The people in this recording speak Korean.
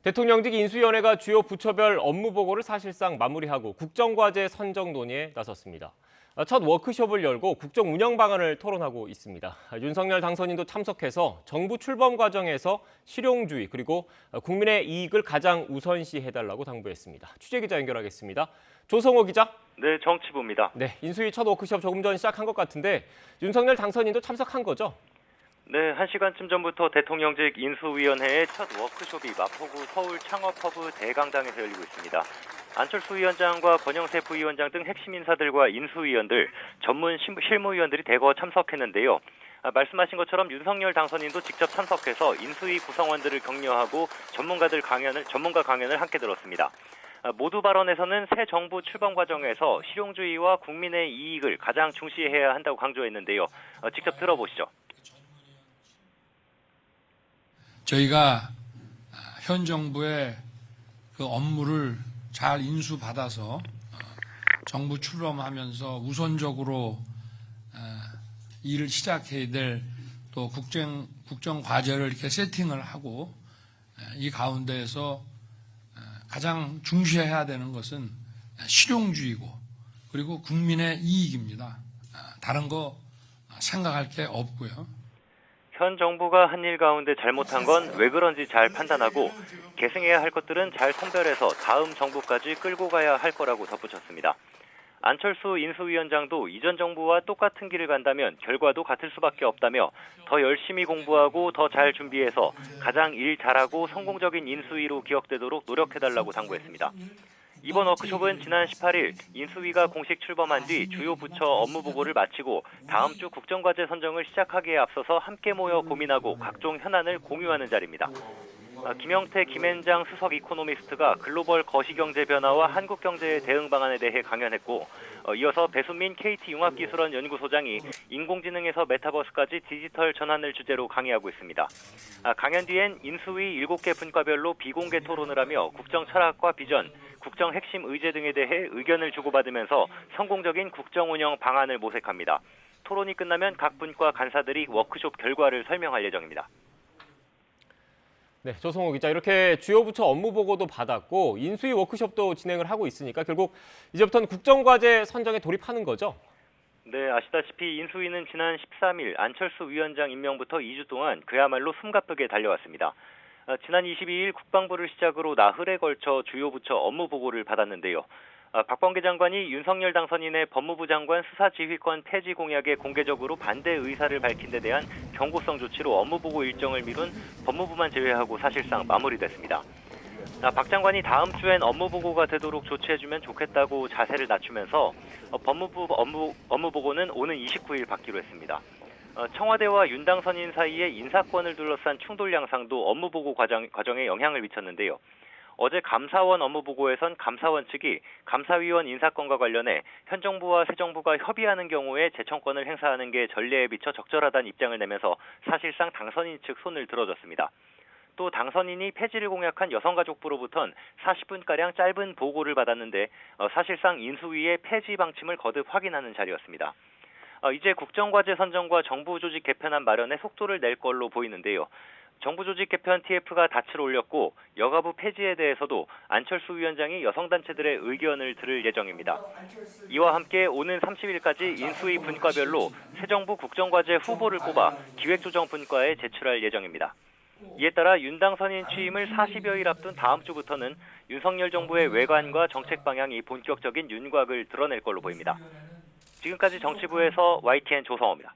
대통령직 인수위원회가 주요 부처별 업무 보고를 사실상 마무리하고 국정과제 선정 논의에 나섰습니다. 첫 워크숍을 열고 국정 운영 방안을 토론하고 있습니다. 윤석열 당선인도 참석해서 정부 출범 과정에서 실용주의 그리고 국민의 이익을 가장 우선시해달라고 당부했습니다. 취재기자 연결하겠습니다. 조성호 기자. 네, 정치부입니다. 네, 인수위 첫 워크숍 조금 전 시작한 것 같은데 윤석열 당선인도 참석한 거죠? 네, 1시간쯤 전부터 대통령직 인수위원회의 첫 워크숍이 마포구 서울 창업허브 대강당에서 열리고 있습니다. 안철수 위원장과 권영세 부위원장 등 핵심 인사들과 인수위원들, 전문 실무위원들이 대거 참석했는데요. 말씀하신 것처럼 윤석열 당선인도 직접 참석해서 인수위 구성원들을 격려하고 전문가 강연을 함께 들었습니다. 모두 발언에서는 새 정부 출범 과정에서 실용주의와 국민의 이익을 가장 중시해야 한다고 강조했는데요. 직접 들어보시죠. 저희가 현 정부의 그 업무를 잘 인수받아서 정부 출범하면서 우선적으로 일을 시작해야 될 또 국정 과제를 이렇게 세팅을 하고 이 가운데에서 가장 중시해야 되는 것은 실용주의고 그리고 국민의 이익입니다. 다른 거 생각할 게 없고요. 현 정부가 한 일 가운데 잘못한 건 왜 그런지 잘 판단하고 계승해야 할 것들은 잘 선별해서 다음 정부까지 끌고 가야 할 거라고 덧붙였습니다. 안철수 인수위원장도 이전 정부와 똑같은 길을 간다면 결과도 같을 수밖에 없다며 더 열심히 공부하고 더 잘 준비해서 가장 일 잘하고 성공적인 인수위로 기억되도록 노력해달라고 당부했습니다. 이번 워크숍은 지난 18일 인수위가 공식 출범한 뒤 주요 부처 업무 보고를 마치고 다음 주 국정과제 선정을 시작하기에 앞서서 함께 모여 고민하고 각종 현안을 공유하는 자리입니다. 김영태 김앤장 수석 이코노미스트가 글로벌 거시경제 변화와 한국 경제의 대응 방안에 대해 강연했고 이어서 배순민 KT융합기술원 연구소장이 인공지능에서 메타버스까지 디지털 전환을 주제로 강의하고 있습니다. 강연 뒤엔 인수위 7개 분과별로 비공개 토론을 하며 국정 철학과 비전, 국정 핵심 의제 등에 대해 의견을 주고받으면서 성공적인 국정 운영 방안을 모색합니다. 토론이 끝나면 각 분과 간사들이 워크숍 결과를 설명할 예정입니다. 네, 조성호 기자. 이렇게 주요 부처 업무 보고도 받았고 인수위 워크숍도 진행을 하고 있으니까 결국 이제부터는 국정과제 선정에 돌입하는 거죠? 네, 아시다시피 인수위는 지난 13일 안철수 위원장 임명부터 2주 동안 그야말로 숨가쁘게 달려왔습니다. 지난 22일 국방부를 시작으로 나흘에 걸쳐 주요 부처 업무 보고를 받았는데요. 박범계 장관이 윤석열 당선인의 법무부 장관 수사지휘권 폐지 공약에 공개적으로 반대 의사를 밝힌 데 대한 경고성 조치로 업무 보고 일정을 미룬 법무부만 제외하고 사실상 마무리됐습니다. 박 장관이 다음 주엔 업무 보고가 되도록 조치해주면 좋겠다고 자세를 낮추면서 법무부 업무 보고는 오는 29일 받기로 했습니다. 청와대와 윤 당선인 사이의 인사권을 둘러싼 충돌 양상도 업무 보고 과정에 영향을 미쳤는데요. 어제 감사원 업무 보고에선 감사원 측이 감사위원 인사권과 관련해 현 정부와 새 정부가 협의하는 경우에 재청권을 행사하는 게 전례에 비춰 적절하다는 입장을 내면서 사실상 당선인 측 손을 들어줬습니다. 또 당선인이 폐지를 공약한 여성가족부로부턴 40분가량 짧은 보고를 받았는데 사실상 인수위의 폐지 방침을 거듭 확인하는 자리였습니다. 이제 국정과제 선정과 정부 조직 개편안 마련에 속도를 낼 걸로 보이는데요. 정부 조직 개편 TF가 닻을 올렸고 여가부 폐지에 대해서도 안철수 위원장이 여성단체들의 의견을 들을 예정입니다. 이와 함께 오는 30일까지 인수위 분과별로 새 정부 국정과제 후보를 뽑아 기획조정 분과에 제출할 예정입니다. 이에 따라 윤 당선인 취임을 40여일 앞둔 다음 주부터는 윤석열 정부의 외관과 정책 방향이 본격적인 윤곽을 드러낼 걸로 보입니다. 지금까지 정치부에서 YTN 조성호입니다.